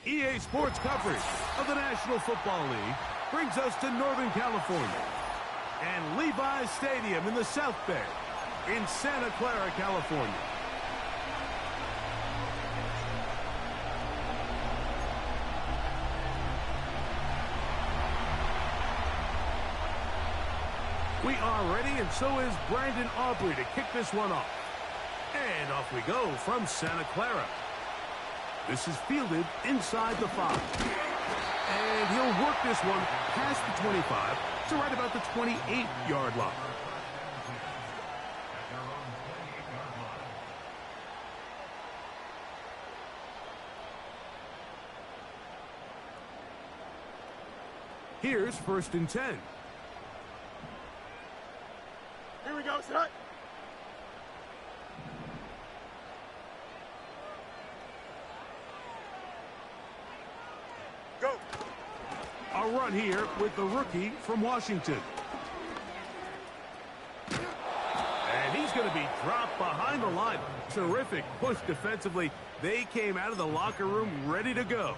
EA Sports coverage of the National Football League brings us to Northern California and Levi's Stadium in the South Bay in Santa Clara, California. We are ready, and so is Brandon Aubrey to kick this one off. And off we go from Santa Clara. This is fielded inside the 5. And he'll work this one past the 25 to right about the 28-yard line. Here's 1st and 10. Here we go, set. Go. A run here with the rookie from Washington. And he's going to be dropped behind the line. Terrific push defensively. They came out of the locker room ready to go.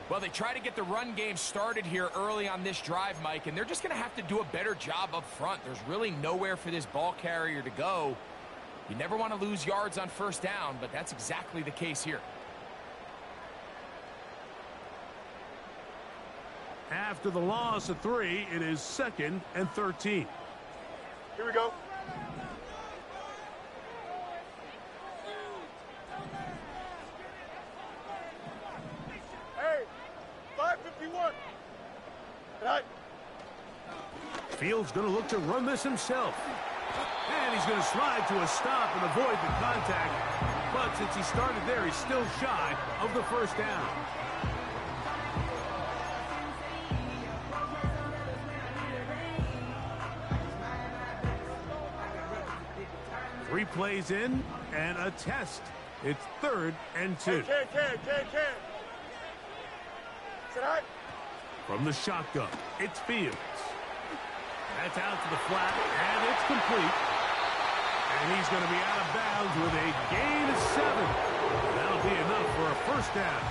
Well, they try to get the run game started here early on this drive, Mike, and they're just going to have to do a better job up front. There's really nowhere for this ball carrier to go. You never want to lose yards on 1st down, but that's exactly the case here. After the loss of 3, it is 2nd and 13. Here we go. Hey, 5:51. Right. Fields going to look to run this himself. And he's going to slide to a stop and avoid the contact. But since he started there, he's still shy of the 1st down. Three plays in and a test. It's 3rd and 2. Can. Sit high. From the shotgun, it's Fields. That's out to the flat, and it's complete. And he's going to be out of bounds with a gain of 7. That'll be enough for a 1st down.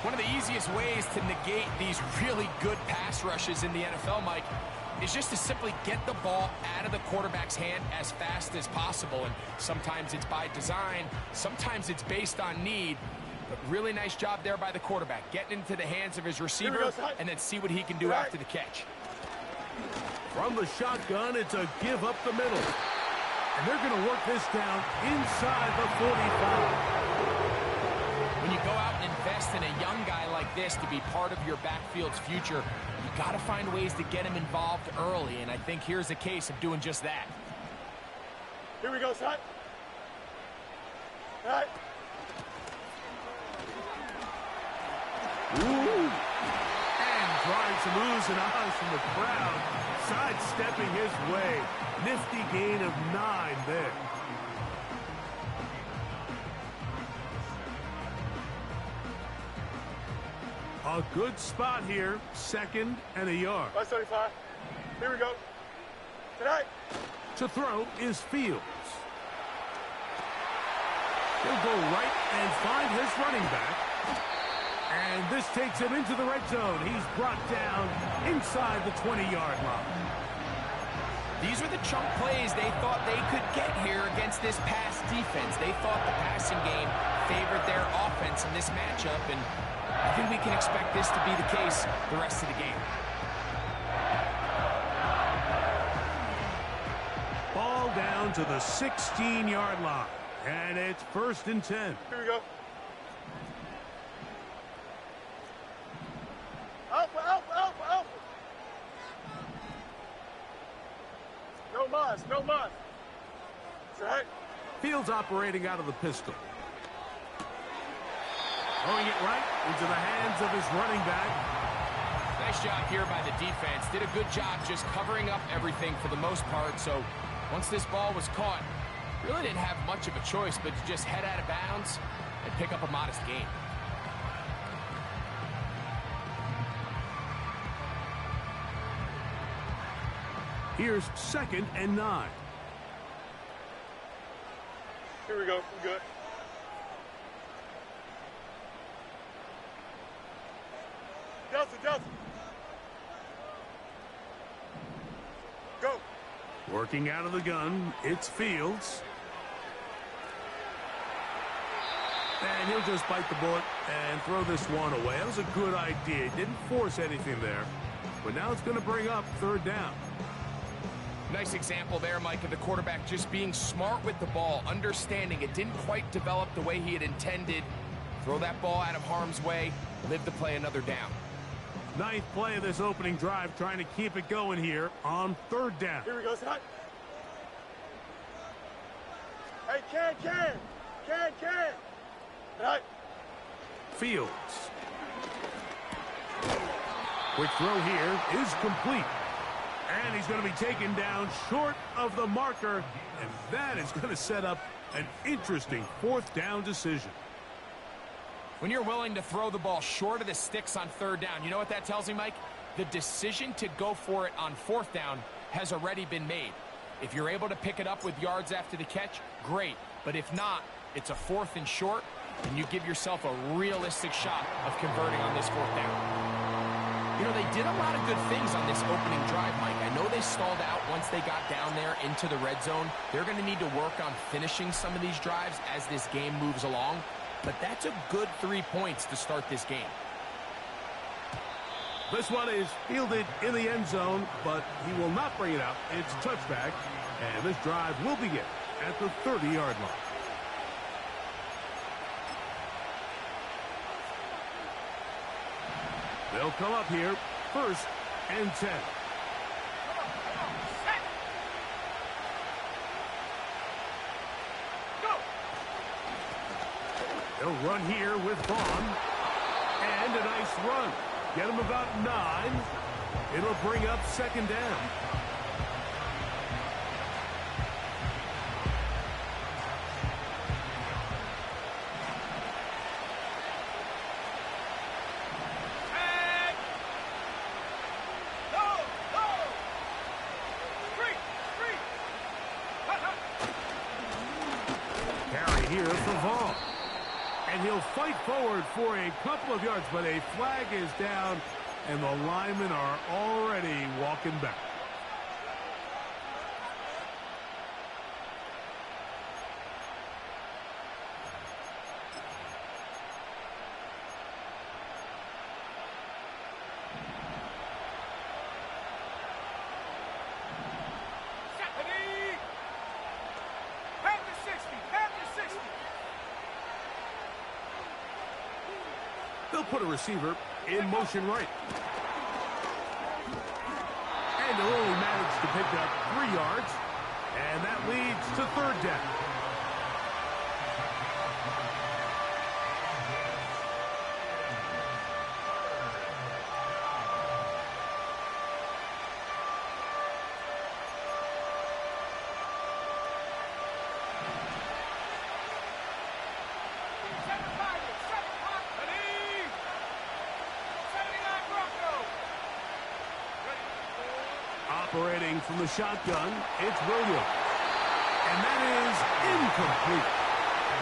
One of the easiest ways to negate these really good pass rushes in the NFL, Mike, is just to simply get the ball out of the quarterback's hand as fast as possible. And sometimes it's by design, sometimes it's based on need. But really nice job there by the quarterback, getting into the hands of his receiver and then see what he can do after the catch. From the shotgun, it's a give up the middle. And they're going to work this down inside the 45. When you go out and invest in a young guy like this to be part of your backfield's future, you got to find ways to get him involved early, and I think here's a case of doing just that. Here we go, set. Right. Ooh. And drawing some oohs and ahs from the crowd, sidestepping his way. Nifty gain of 9 there. A good spot here, 2nd and a yard. 5:35. Here we go. Tonight. To throw is Fields. He'll go right and find his running back. And this takes him into the red zone. He's brought down inside the 20-yard line. These are the chunk plays they thought they could get here against this pass defense. They thought the passing game favored their offense in this matchup, and I think we can expect this to be the case the rest of the game. Ball down to the 16-yard line, and it's 1st and 10. Here we go. Alpha. No mas. Right. Fields operating out of the pistol. Throwing it right into the hands of his running back. Nice job here by the defense. Did a good job just covering up everything for the most part. So once this ball was caught, really didn't have much of a choice but to just head out of bounds and pick up a modest gain. Here's 2nd and 9. Here we go. I'm good. Delta, Delta. Go. Working out of the gun, it's Fields. And he'll just bite the bullet and throw this one away. That was a good idea. He didn't force anything there. But now it's going to bring up third down. Nice example there, Mike, of the quarterback just being smart with the ball, understanding it didn't quite develop the way he had intended. Throw that ball out of harm's way, live to play another down. Ninth play of this opening drive, trying to keep it going here on third down. Here we go, son. Hey, Can. Tonight. Fields. Quick throw here is complete. And he's going to be taken down short of the marker. And that is going to set up an interesting fourth down decision. When you're willing to throw the ball short of the sticks on third down, you know what that tells me, Mike? The decision to go for it on fourth down has already been made. If you're able to pick it up with yards after the catch, great. But if not, it's a fourth and short, and you give yourself a realistic shot of converting on this fourth down. You know, they did a lot of good things on this opening drive, Mike. I know they stalled out once they got down there into the red zone. They're going to need to work on finishing some of these drives as this game moves along. But that's a good 3 points to start this game. This one is fielded in the end zone, but he will not bring it out. It's touchback, and this drive will begin at the 30-yard line. They'll come up here, 1st and 10. They'll run here with Vaughn. And a nice run. Get him about 9. It'll bring up 2nd down. Carry here for Vaughn. And he'll fight forward for a couple of yards, but a flag is down, and the linemen are already walking back. They'll put a receiver in motion right. And they'll only manage to pick up 3 yards. And that leads to 3rd down. Operating from the shotgun, it's Williams. And that is incomplete.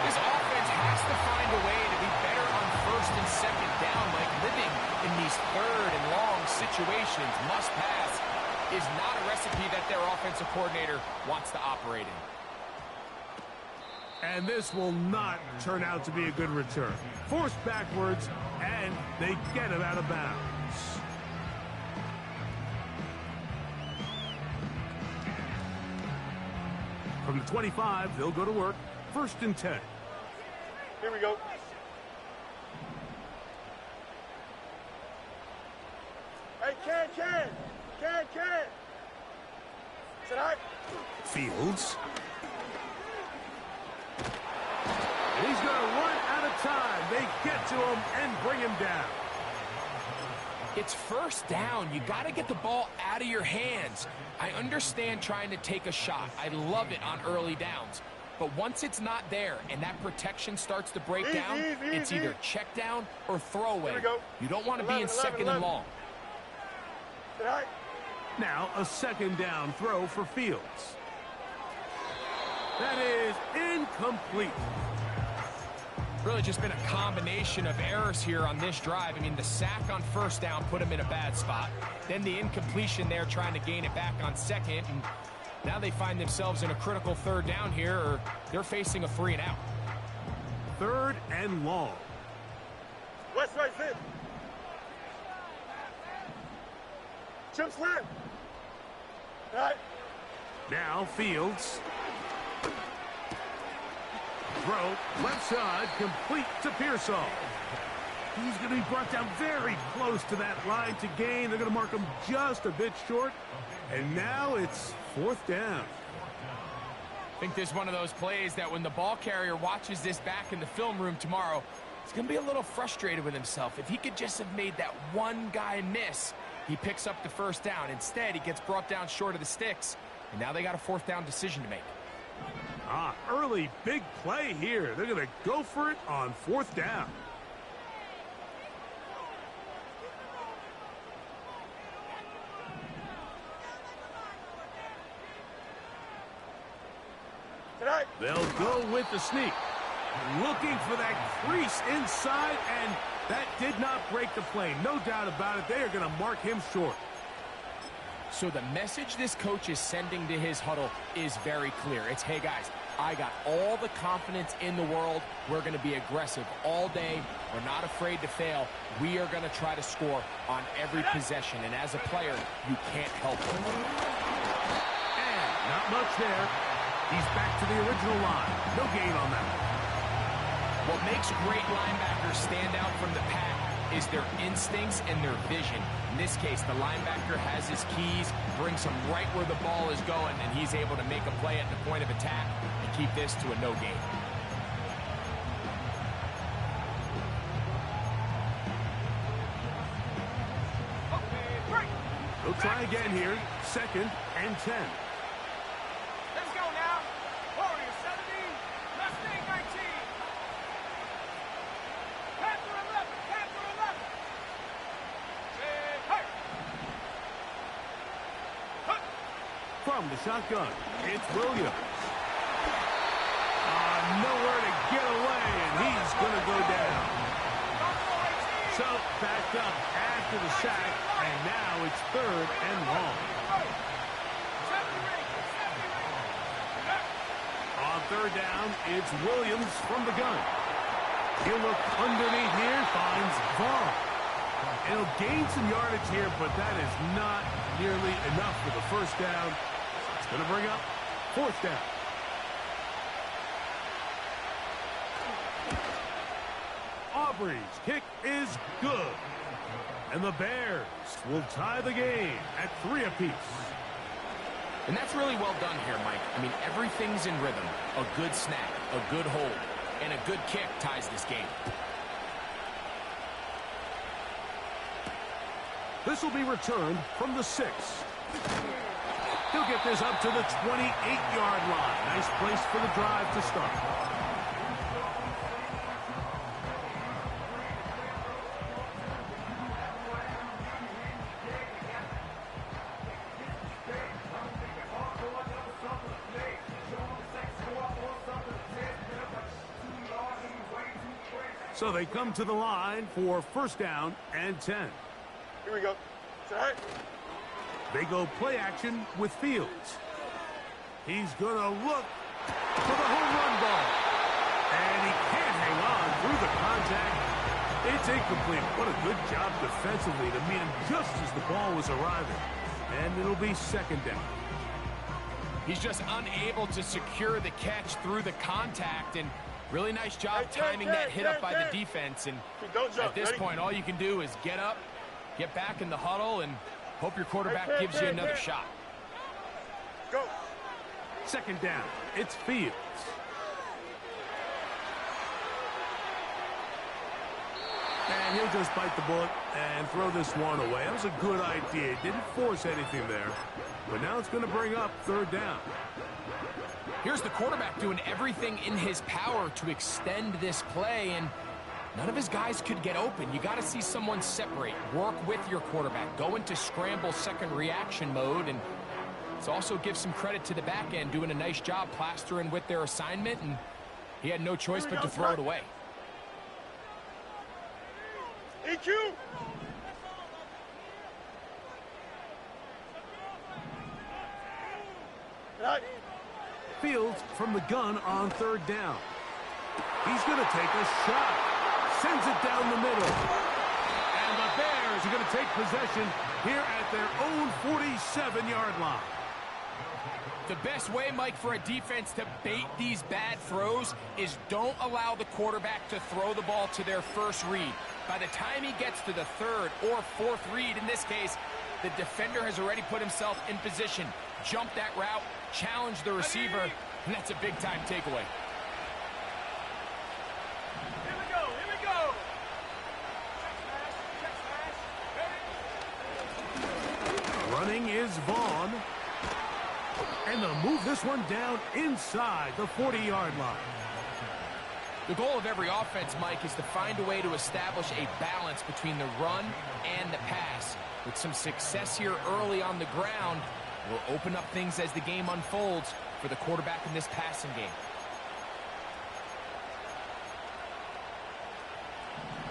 This offense has to find a way to be better on 1st and 2nd down, like living in these 3rd and long situations. Must pass is not a recipe that their offensive coordinator wants to operate in. And this will not turn out to be a good return. Forced backwards, and they get him out of bounds. From the 25, they'll go to work. 1st and 10. Here we go. Hey, Can. Tonight. Fields. And he's going to run out of time. They get to him and bring him down. It's 1st down. You got to get the ball out of your hands. I understand trying to take a shot. I love it on early downs. But once it's not there and that protection starts to break down, it's either check down or throwaway. You don't want to be in 2nd and long. Now a 2nd down throw for Fields. That is incomplete. Really just been a combination of errors here on this drive. I mean, the sack on first down put him in a bad spot. Then the incompletion there trying to gain it back on second. And now they find themselves in a critical third down here, or they're facing a 3 and out. 3rd and long. West right in. Chip slant. All right. Now Fields. Throw, left side, complete to Pearsall. He's going to be brought down very close to that line to gain. They're going to mark him just a bit short. And now it's 4th down. I think this is one of those plays that when the ball carrier watches this back in the film room tomorrow, he's going to be a little frustrated with himself. If he could just have made that one guy miss, he picks up the 1st down. Instead, he gets brought down short of the sticks, and now they got a 4th down decision to make. Early big play here. They're going to go for it on 4th down. Tonight. They'll go with the sneak. Looking for that crease inside, and that did not break the play. No doubt about it. They are going to mark him short. So the message this coach is sending to his huddle is very clear. It's, hey, guys, I got all the confidence in the world. We're going to be aggressive all day. We're not afraid to fail. We are going to try to score on every possession. And as a player, you can't help it. And not much there. He's back to the original line. No gain on that. What makes great linebackers stand out from the pack is their instincts and their vision. In this case, the linebacker has his keys, brings him right where the ball is going, and he's able to make a play at the point of attack and keep this to a no gain. They'll try again here. 2nd and 10. Let's go now. Warrior 17, Mustang 19. Panther 11, Panther 11. Hey. From the shotgun, it's Williams. Nowhere to get away, and he's going to go down. So backed up after the sack, and now it's 3rd and long. On 3rd down, it's Williams from the gun. He'll look underneath here, finds Vaughn. He'll gain some yardage here, but that is not nearly enough for the 1st down. It's going to bring up 4th down. Aubrey's kick is good. And the Bears will tie the game at 3 apiece. And that's really well done here, Mike. I mean, everything's in rhythm. A good snap, a good hold, and a good kick ties this game. This will be returned from the 6. He'll get this up to the 28-yard line. Nice place for the drive to start. So they come to the line for 1st down and 10. Here we go. Tonight. They go play action with Fields. He's going to look for the home run ball. And he can't hang on through the contact. It's incomplete. What a good job defensively to meet him just as the ball was arriving. And it'll be 2nd down. He's just unable to secure the catch through the contact, and really nice job timing that hit up by the defense. And at this point, all you can do is get up, get back in the huddle, and hope your quarterback gives you another shot. Go. 2nd down. It's Fields. And he'll just bite the bullet and throw this one away. That was a good idea. Didn't force anything there. But now it's going to bring up 3rd down. Here's the quarterback doing everything in his power to extend this play, and none of his guys could get open. You got to see someone separate, work with your quarterback, go into scramble second reaction mode, and let's also give some credit to the back end doing a nice job plastering with their assignment, and he had no choice but to throw it away. DQ! Right. Fields from the gun on third down. He's going to take a shot. Sends it down the middle. And the Bears are going to take possession here at their own 47-yard line. The best way, Mike, for a defense to bait these bad throws is don't allow the quarterback to throw the ball to their first read. By the time he gets to the third or fourth read, in this case, the defender has already put himself in position. Jump that route, challenge the receiver, and that's a big-time takeaway. Here we go, here we go! Check smash, ready? Running is Vaughn. And they'll move this one down inside the 40-yard line. The goal of every offense, Mike, is to find a way to establish a balance between the run and the pass. With some success here early on the ground, will open up things as the game unfolds for the quarterback in this passing game.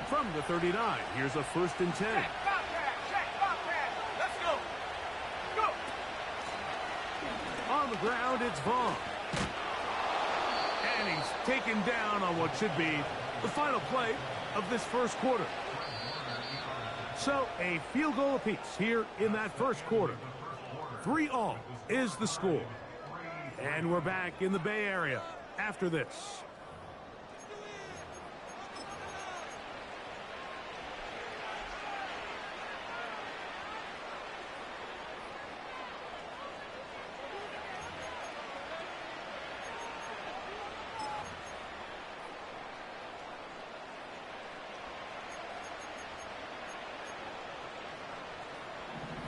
From the 39, here's a 1st and 10. Check, Bobcat, let's go! Go! On the ground, it's Vaughn. And he's taken down on what should be the final play of this first quarter. So, a field goal apiece here in that first quarter. 3-all is the score. And we're back in the Bay Area after this.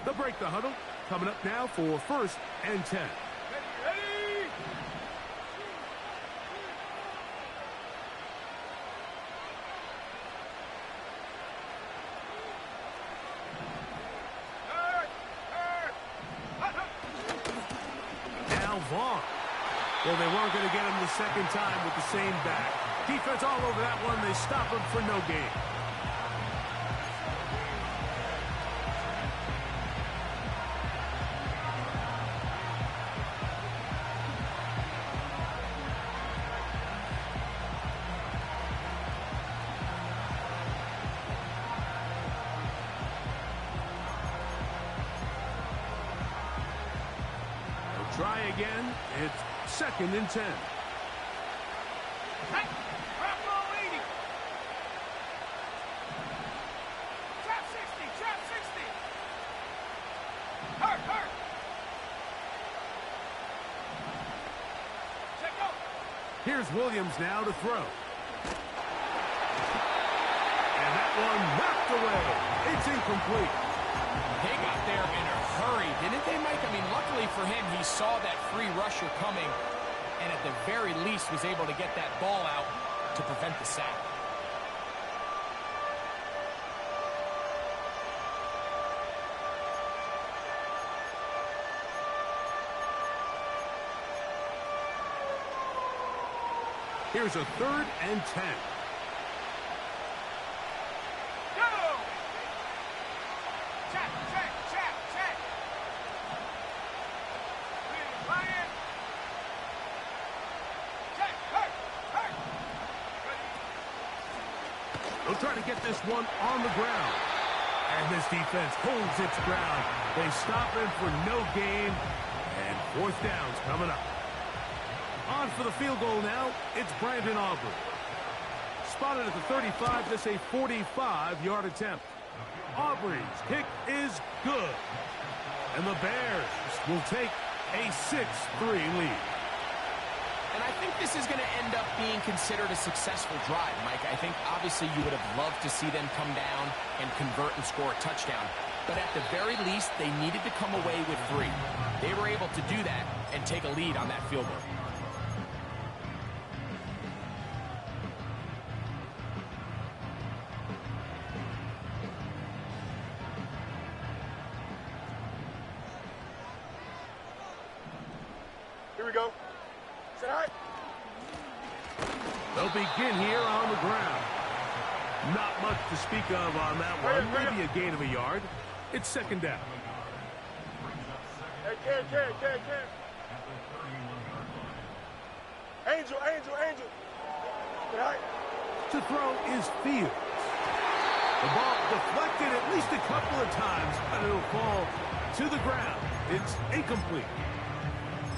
They'll break the huddle. Coming up now for 1st and 10. Ready? Now Vaughn. Well, they weren't going to get him the second time with the same back. Defense all over that one. They stop him for no gain. Try again. It's 2nd and 10. Hey, trap ball 80. Trap 60, trap 60. Hurt. Check go. Here's Williams now to throw. And that one knocked away. It's incomplete. They got there in a hurry, didn't they, Mike? I mean, luckily for him, he saw that free rusher coming, and at the very least was able to get that ball out to prevent the sack. Here's a 3rd and 10. They'll try to get this one on the ground. And this defense holds its ground. They stop him for no gain. And 4th down's coming up. On for the field goal now, it's Brandon Aubrey. Spotted at the 35, this a 45-yard attempt. Aubrey's kick is good. And the Bears will take a 6-3 lead. And I think this is going to end up being considered a successful drive, Mike. I think obviously you would have loved to see them come down and convert and score a touchdown. But at the very least, they needed to come away with 3. They were able to do that and take a lead on that field goal. Here we go. Set high. They'll begin here on the ground. Not much to speak of on that one. Maybe a gain of a yard. It's second down. Hey, Cam. Angel. All right. To throw is Fields. The ball deflected at least a couple of times, but it'll fall to the ground. It's incomplete.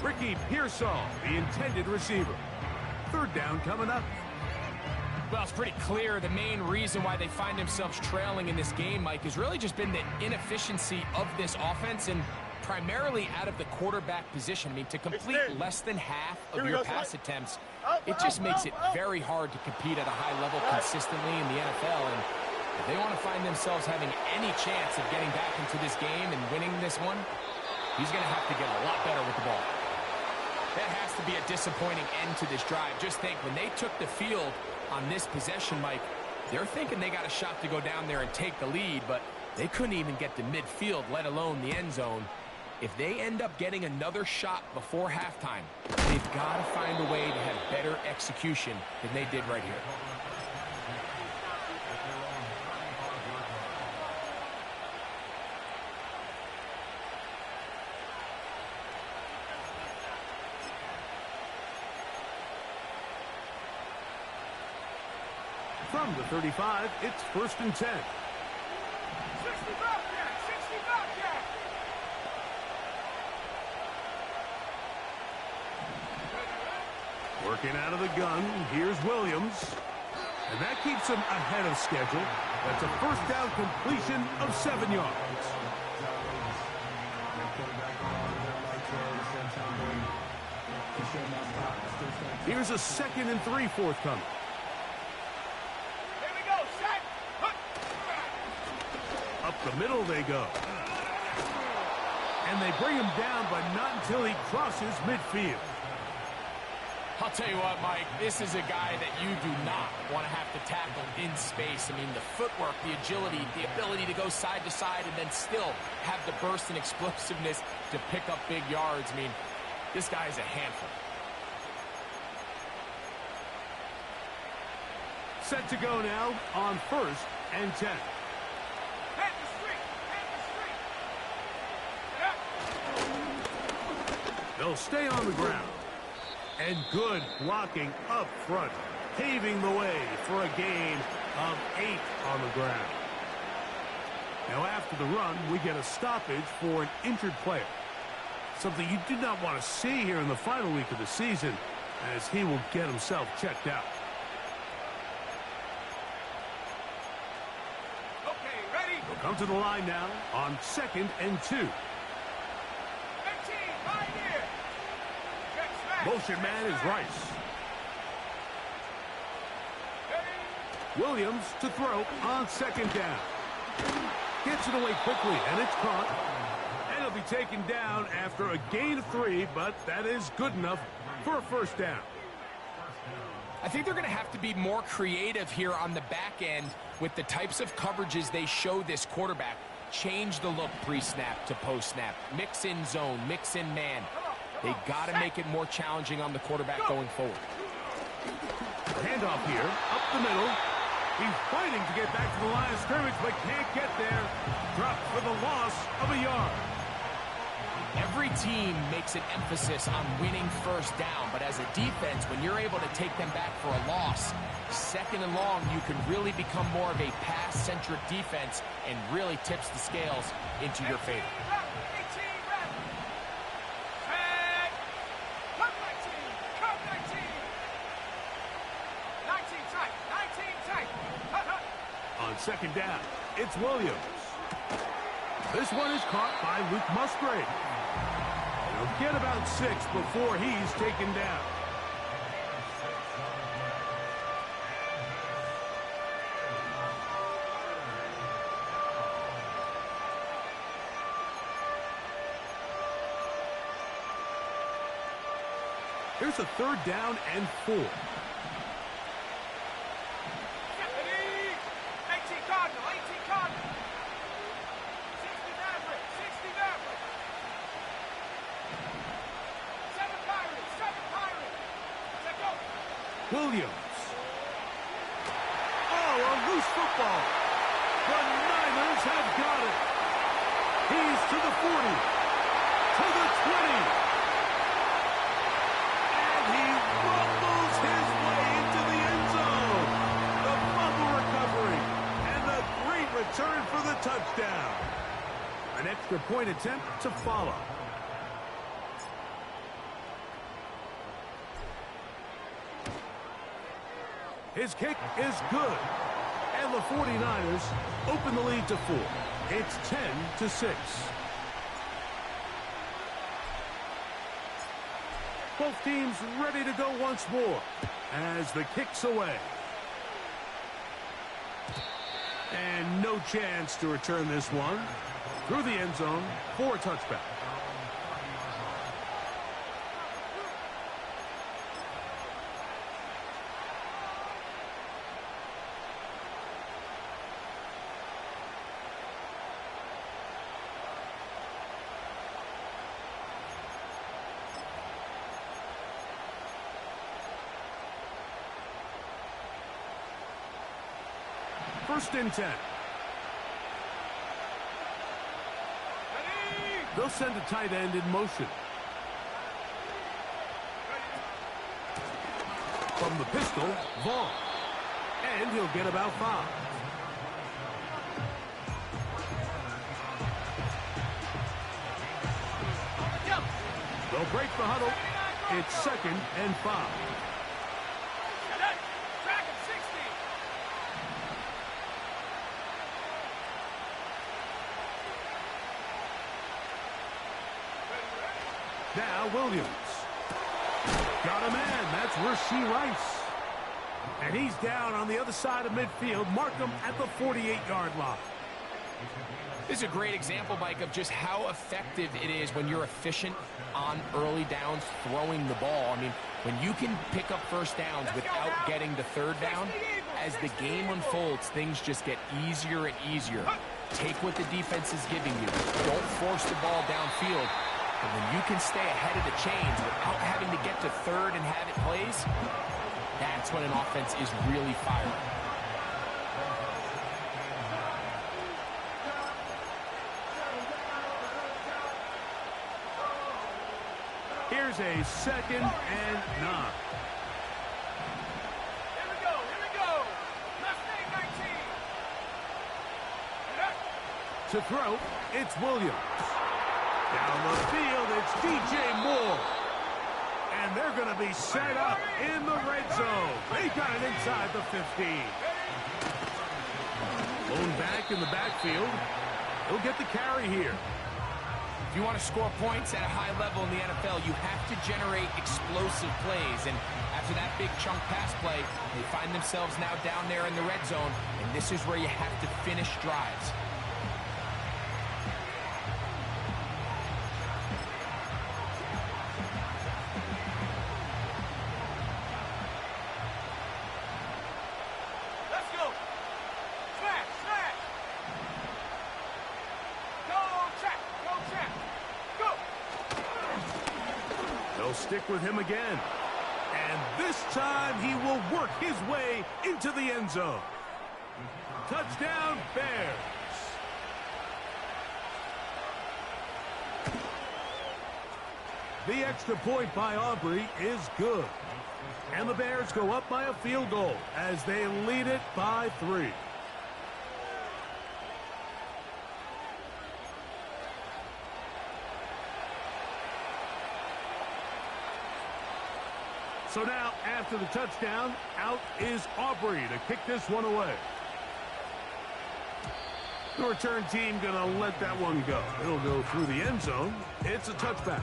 Ricky Pearsall, the intended receiver. Third down coming up. Well, it's pretty clear the main reason why they find themselves trailing in this game, Mike, has really just been the inefficiency of this offense and primarily out of the quarterback position. I mean, to complete less than half of your pass attempts, it just makes it very hard to compete at a high level consistently in the NFL. And if they want to find themselves having any chance of getting back into this game and winning this one, he's going to have to get a lot better with the ball. That has to be a disappointing end to this drive. Just think, when they took the field on this possession, Mike, they're thinking they got a shot to go down there and take the lead, but they couldn't even get to midfield, let alone the end zone. If they end up getting another shot before halftime, they've got to find a way to have better execution than they did right here. From the 35, it's 1st and 10. 60 Bobcat. Working out of the gun, here's Williams. And that keeps him ahead of schedule. That's a first down completion of 7 yards. Here's a 2nd and 3 forthcoming. Here we go, set. Up the middle they go. And they bring him down, but not until he crosses midfield. I'll tell you what, Mike, this is a guy that you do not want to have to tackle in space. I mean, the footwork, the agility, the ability to go side to side and then still have the burst and explosiveness to pick up big yards. I mean, this guy is a handful. Set to go now on 1st and 10. Head the street. They'll stay on the ground. And good blocking up front, paving the way for a gain of 8 on the ground. Now after the run, we get a stoppage for an injured player. Something you do not want to see here in the final week of the season, as he will get himself checked out. Okay, ready? They'll come to the line now on 2nd and 2. 18, right here. Motion man is Rice. Williams to throw on 2nd down. Gets it away quickly, and it's caught. And it'll be taken down after a gain of 3, but that is good enough for a first down. I think they're going to have to be more creative here on the back end with the types of coverages they show this quarterback. Change the look pre-snap to post-snap. Mix in zone, mix in man. They got to make it more challenging on the quarterback going forward. Handoff here, up the middle. He's fighting to get back to the line of scrimmage, but can't get there. Dropped for the loss of a yard. Every team makes an emphasis on winning first down, but as a defense, when you're able to take them back for a loss, 2nd and long, you can really become more of a pass-centric defense and really tips the scales into your favor. On 2nd down, it's Williams. This one is caught by Luke Musgrave. He'll get about 6 before he's taken down. Here's a 3rd down and 4. 18 Cardinal, 18 Cardinal. 60 Maverick, 60 Maverick. 7 Pirates, 7 Pirates. Let's go. Williams. Oh, a loose football. The Niners have got it. He's to the 40, to the 20. And he rumbles his way into the end zone. The fumble recovery and the great return for the touchdown. An extra point attempt to follow. His kick is good. And the 49ers open the lead to 4. It's 10-6. Both teams ready to go once more as the kick's away. And no chance to return this one. Through the end zone for a touchback. First and 10. They'll send a tight end in motion. From the pistol, Vaughn. And he'll get about 5. They'll break the huddle. It's 2nd and 5. Now Williams. Got a man. That's Rashee Rice. And he's down on the other side of midfield. Mark him at the 48-yard line. This is a great example, Mike, of just how effective it is when you're efficient on early downs throwing the ball. I mean, when you can pick up first downs without getting the third down, as the game unfolds, things just get easier and easier. Take what the defense is giving you. Don't force the ball downfield. But when you can stay ahead of the chains without having to get to third and have it plays, that's when an offense is really firing. Here's a 2nd and 9. Here we go. Left leg 19. To throw, it's Williams. Down the field, it's DJ Moore. And they're going to be set up in the red zone. They got it inside the 15. Blown back in the backfield. He'll get the carry here. If you want to score points at a high level in the NFL, you have to generate explosive plays. And after that big chunk pass play, they find themselves now down there in the red zone. And this is where you have to finish drives. Stick with him again. And this time he will work his way into the end zone. Touchdown, Bears. The extra point by Aubrey is good. And the Bears go up by a field goal as they lead it by 3. So now, after the touchdown, out is Aubrey to kick this one away. The return team going to let that one go. It'll go through the end zone. It's a touchback.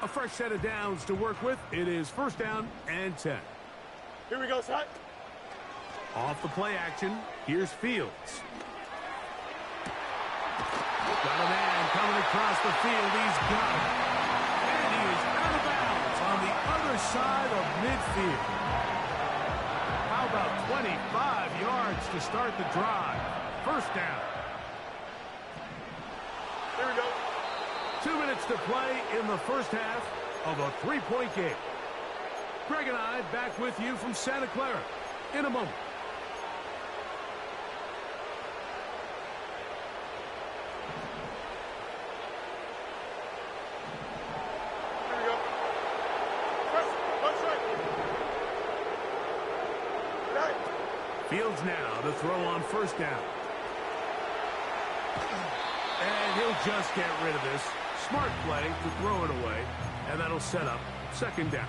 A fresh set of downs to work with. It is 1st down and 10. Here we go, son. Off the play action, here's Fields. Got a man coming across the field. He's got it. And he is out of bounds on the other side of midfield. How about 25 yards to start the drive? 1st down. minutes to play in the first half of a three-point game. Greg and I back with you from Santa Clara in a moment. Here we go. First, one strike. Right. Fields now to throw on first down. And he'll just get rid of this. Smart play to throw it away, and that'll set up second down.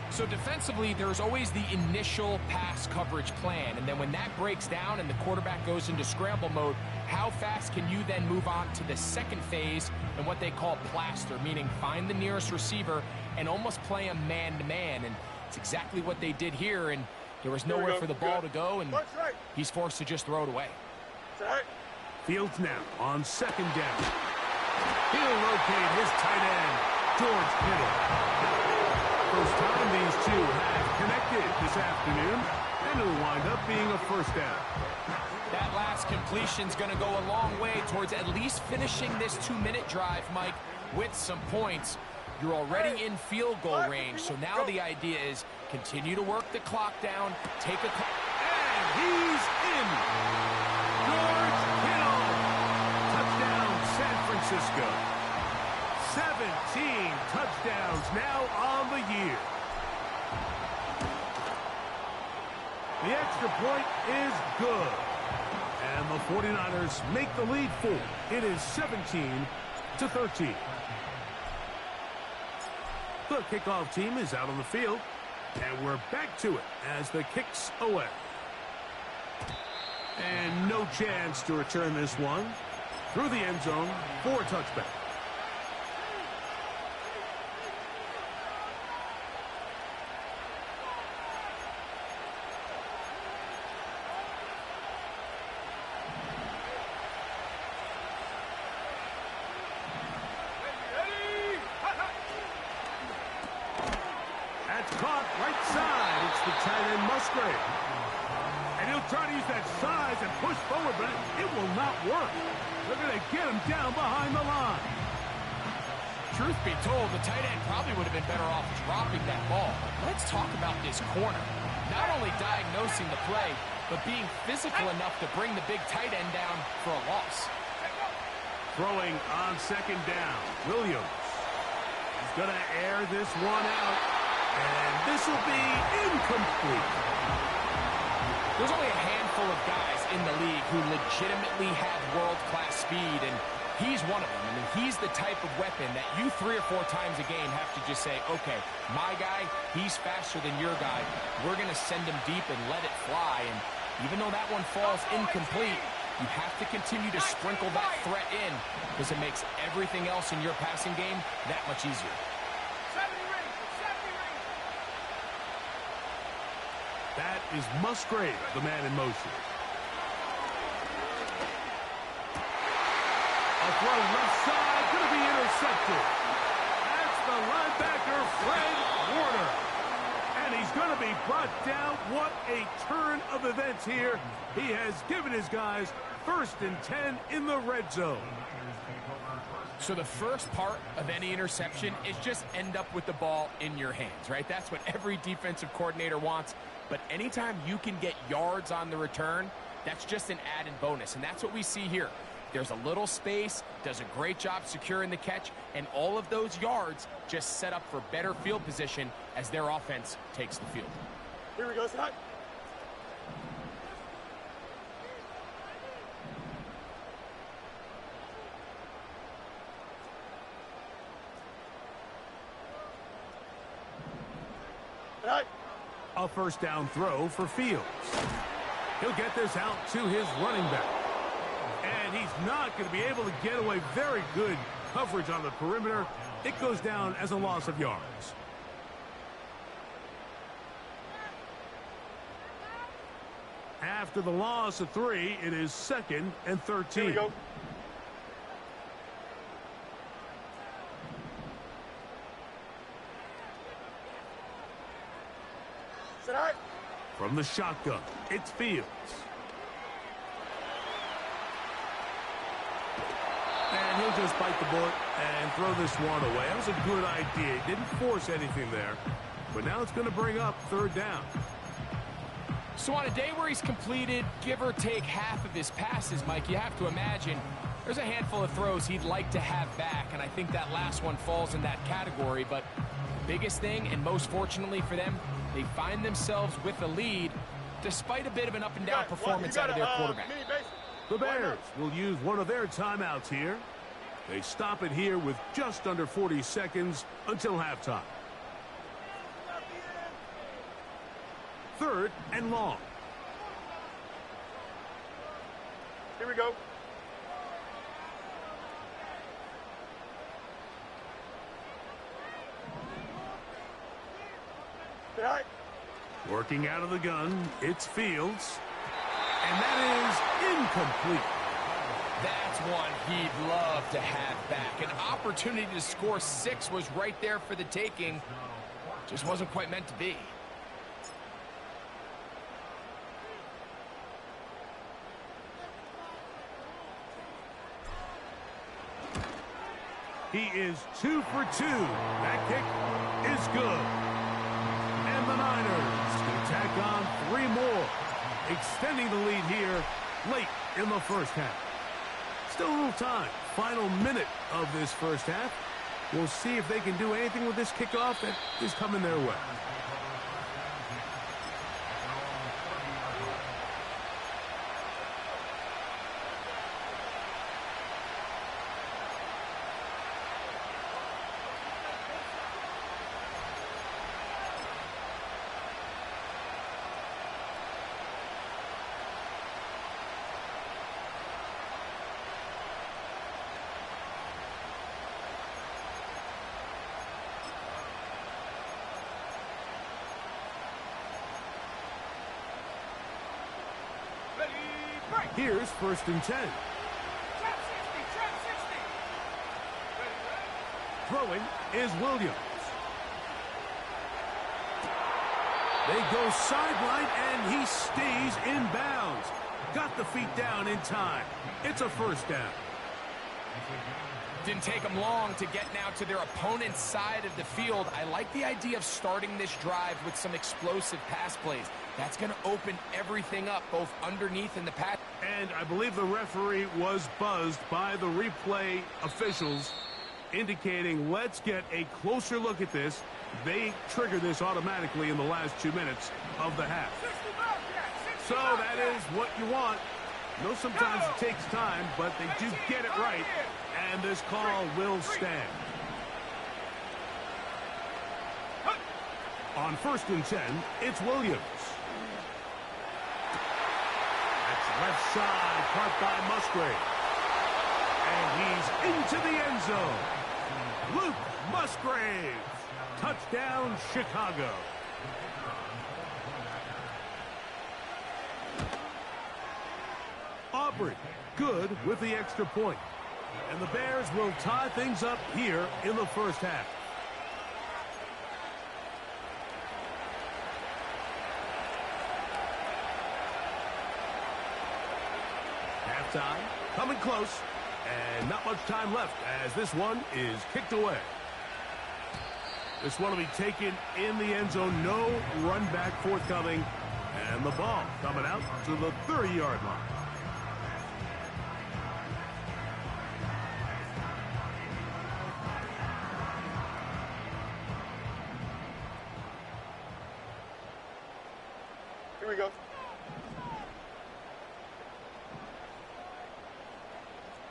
So defensively, there's always the initial pass coverage plan, and then when that breaks down and the quarterback goes into scramble mode, how fast can you then move on to the second phase and what they call plaster, meaning find the nearest receiver and almost play a man-to-man, and it's exactly what they did here, and there was nowhere for the ball to go, and he's forced to just throw it away. Fields now on second down. He'll locate his tight end, George Kittle. First time these two have connected this afternoon, and it'll wind up being a first down. That last completion's going to go a long way towards at least finishing this 2-minute drive, Mike, with some points. You're already in field goal range, so now the idea is continue to work the clock down, take a... And he's in! George Kittle! Touchdown, San Francisco. 17 touchdowns now on the year. The extra point is good. And the 49ers make the lead 4. It is 17-13. The kickoff team is out on the field. And we're back to it as the kick's away. And no chance to return this one. Through the end zone for a touchback. Caught right side. It's the tight end Musgrave. And he'll try to use that size and push forward, but it will not work. They're going to get him down behind the line. Truth be told, the tight end probably would have been better off dropping that ball. Let's talk about this corner. Not only diagnosing the play, but being physical enough to bring the big tight end down for a loss. Throwing on second down. Williams. He's going to air this one out. And this will be incomplete. There's only a handful of guys in the league who legitimately have world-class speed, and he's one of them. I mean, he's the type of weapon that you 3 or 4 times a game have to just say, okay, my guy, he's faster than your guy. We're going to send him deep and let it fly. And even though that one falls incomplete, you have to continue to sprinkle that threat in because it makes everything else in your passing game that much easier. That is Musgrave, the man in motion. A throw left side, going to be intercepted. That's the linebacker, Fred Warner. And he's going to be brought down. What a turn of events here. He has given his guys 1st and 10 in the red zone. So the first part of any interception is just end up with the ball in your hands, right? That's what every defensive coordinator wants. But anytime you can get yards on the return, that's just an added bonus. And that's what we see here. There's a little space, does a great job securing the catch, and all of those yards just set up for better field position as their offense takes the field. Here we go, Scott. A first down throw for Fields. He'll get this out to his running back. And he's not going to be able to get away. Very good coverage on the perimeter. It goes down as a loss of yards. After the loss of 3, it is 2nd and 13. Here we go. From the shotgun, it's Fields. And he'll just bite the bullet and throw this one away. That was a good idea. He didn't force anything there. But now it's going to bring up third down. So on a day where he's completed, give or take half of his passes, Mike, you have to imagine there's a handful of throws he'd like to have back, and I think that last one falls in that category. But the biggest thing, and most fortunately for them, they find themselves with a lead despite a bit of an up-and-down performance out of their quarterback. The Bears will use one of their timeouts here. They stop it here with just under 40 seconds until halftime. Third and long. Here we go. All right. Working out of the gun, it's Fields. And that is incomplete. That's one he'd love to have back. An opportunity to score 6 was right there for the taking. Just wasn't quite meant to be. He is 2 for 2. That kick is good. And the Niners can tack on 3 more, extending the lead here late in the first half. Still a little time. Final minute of this first half. We'll see if they can do anything with this kickoff that is coming their way. Here's first and 10. Throwing is Williams. They go sideline, and he stays in bounds. Got the feet down in time. It's a first down. Didn't take them long to get now to their opponent's side of the field. I like the idea of starting this drive with some explosive pass plays. That's going to open everything up, both underneath and the pass. And I believe the referee was buzzed by the replay officials, indicating let's get a closer look at this. They trigger this automatically in the last 2 minutes of the half. So that is what you want. I know sometimes it takes time, but they do get it right, and this call will stand. On first and 10, it's Williams. That's left side, caught by Musgrave. And he's into the end zone. Luke Musgrave. Touchdown, Chicago. Aubrey, good with the extra point. And the Bears will tie things up here in the first half. Halftime, coming close, and not much time left as this one is kicked away. This one will be taken in the end zone. No run back forthcoming, and the ball coming out to the 30-yard line. Here we go.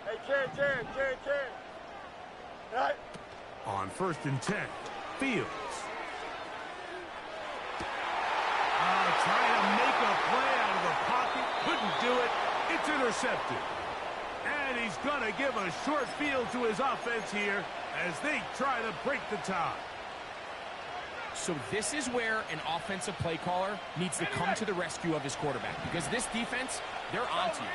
Hey, Ken. All right. On first and 10, Fields. Trying to make a play out of the pocket. Couldn't do it. It's intercepted. And he's going to give a short field to his offense here as they try to break the tie. So this is where an offensive play caller needs to come to the rescue of his quarterback, because this defense, they're onto you.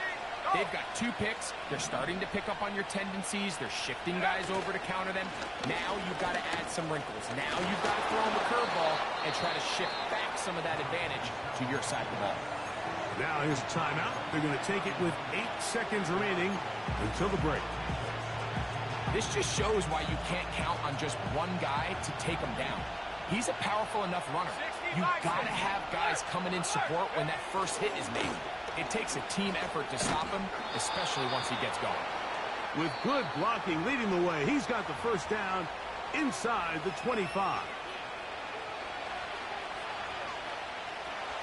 They've got 2 picks. They're starting to pick up on your tendencies. They're shifting guys over to counter them. Now you've got to add some wrinkles. Now you've got to throw them a curveball and try to shift back some of that advantage to your side of the ball. Now here's a timeout. They're going to take it with 8 seconds remaining until the break. This just shows why you can't count on just one guy to take him down. He's a powerful enough runner. You've got to have guys coming in support when that first hit is made. It takes a team effort to stop him, especially once he gets going. With good blocking leading the way, he's got the first down inside the 25.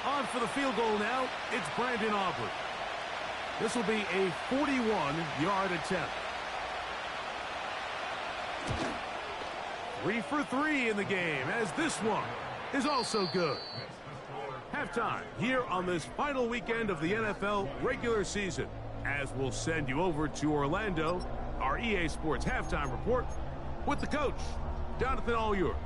On for the field goal now, it's Brandon Aubrey. This will be a 41-yard attempt. 3 for 3 in the game, as this one is also good. Halftime here on this final weekend of the NFL regular season, as we'll send you over to Orlando, our EA Sports halftime report with the coach, Jonathan, all yours.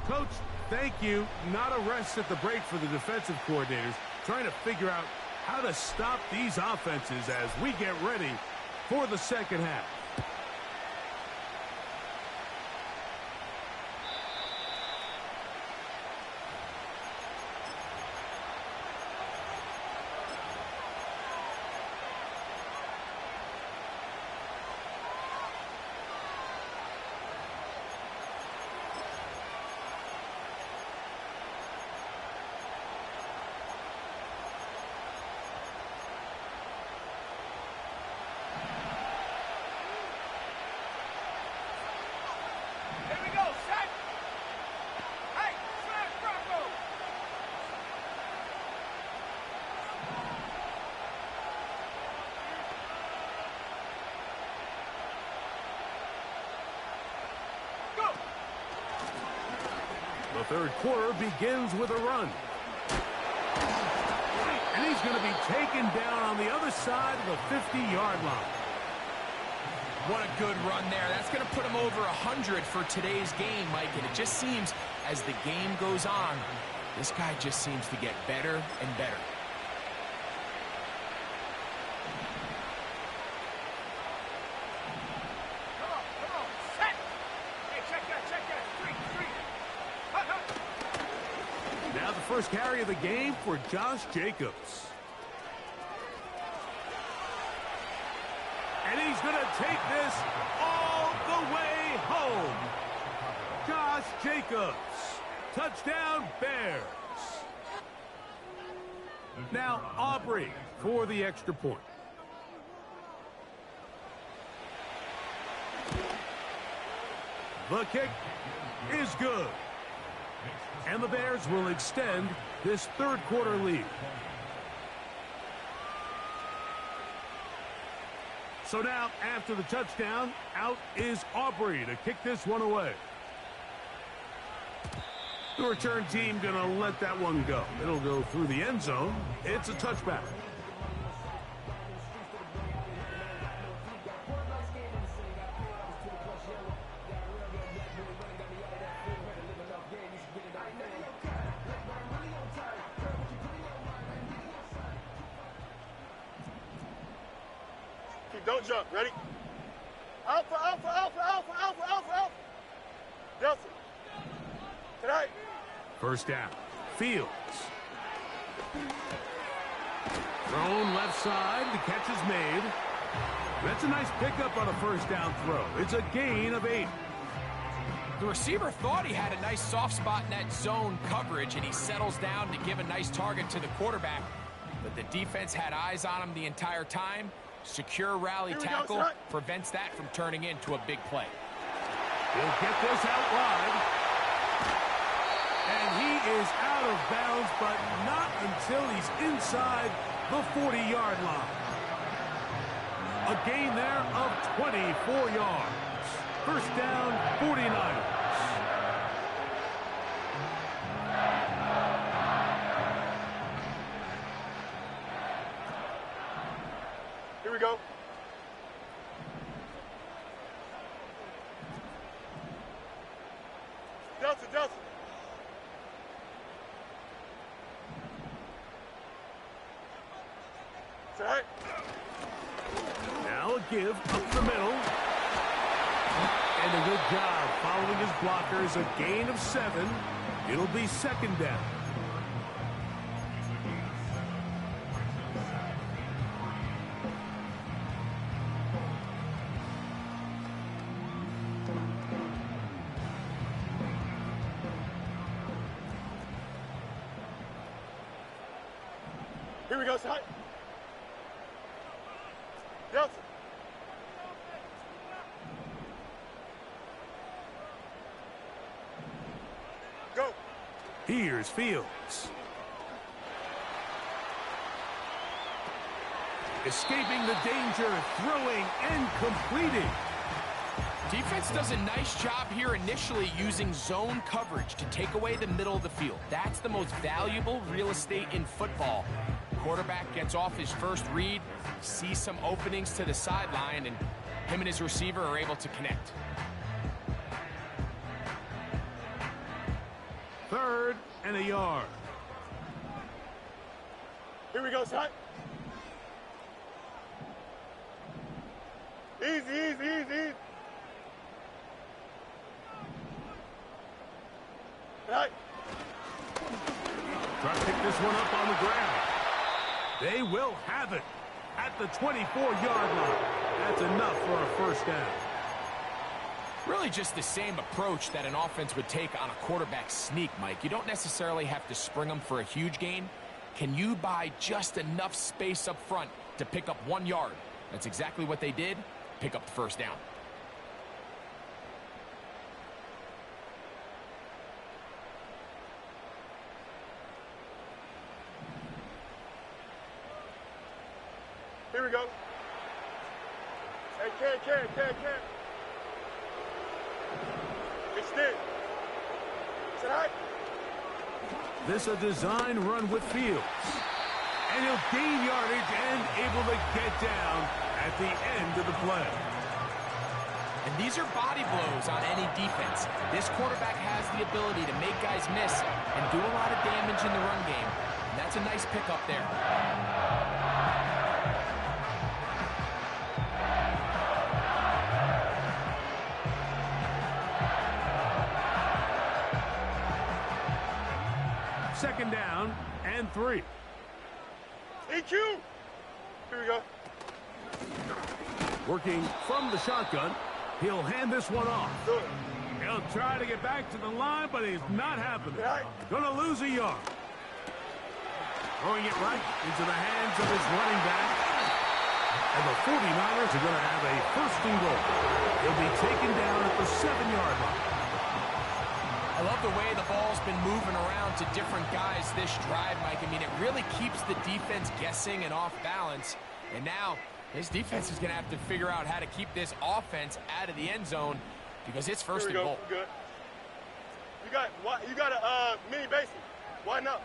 Coach, thank you. Not a rest at the break for the defensive coordinators, trying to figure out how to stop these offenses as we get ready for the second half. The third quarter begins with a run. And he's going to be taken down on the other side of the 50-yard line. What a good run there. That's going to put him over 100 for today's game, Mike. And it just seems, as the game goes on, this guy just seems to get better and better. First carry of the game for Josh Jacobs. And he's going to take this all the way home. Josh Jacobs. Touchdown, Bears. Now Aubrey for the extra point. The kick is good. And the Bears will extend this third quarter lead. So now, after the touchdown, out is Aubrey to kick this one away. The return team going to let that one go. It'll go through the end zone. It's a touchback. Don't jump. Ready? Alpha, alpha, alpha, alpha, alpha, alpha, alpha. Delta. Tonight. First down. Fields. Thrown left side. The catch is made. That's a nice pickup on a first down throw. It's a gain of 8. The receiver thought he had a nice soft spot in that zone coverage, and he settles down to give a nice target to the quarterback. But the defense had eyes on him the entire time. Secure rally tackle prevents that from turning into a big play. He'll get this out wide. And he is out of bounds, but not until he's inside the 40-yard line. A gain there of 24 yards. First down, 49ers. Here we go. Delta, Delta. Set. Now a give up the middle. And a good job following his blockers. A gain of 7. It'll be second down. Here we go, son. Delta. Go. Here's Fields. Escaping the danger, throwing and completing. Defense does a nice job here initially using zone coverage to take away the middle of the field. That's the most valuable real estate in football. Quarterback gets off his first read, sees some openings to the sideline, and him and his receiver are able to connect. Third and a yard. Here we go, son. Easy, easy, easy, easy. Right. Try to pick this one up on the ground. They will have it at the 24-yard line. That's enough for a first down. Really just the same approach that an offense would take on a quarterback sneak, Mike. You don't necessarily have to spring them for a huge gain. Can you buy just enough space up front to pick up 1 yard? That's exactly what they did. Pick up the first down. Here we go. Hey, can. Extend. Tonight. This a design run with Fields. And he'll gain yardage and able to get down at the end of the play. And these are body blows on any defense. This quarterback has the ability to make guys miss and do a lot of damage in the run game. And that's a nice pickup there. Second down and 3. EQ. Here we go. Working from the shotgun, he'll hand this one off. Good. He'll try to get back to the line, but it's not happening. Right. Gonna lose a yard. Throwing it right into the hands of his running back. And the 49ers are gonna have a first and goal. He'll be taken down at the 7-yard line. I love the way the ball's been moving around to different guys this drive, Mike. I mean, it really keeps the defense guessing and off balance. And now, this defense is going to have to figure out how to keep this offense out of the end zone because it's first and goal. Good. You got a mini basic. Why not?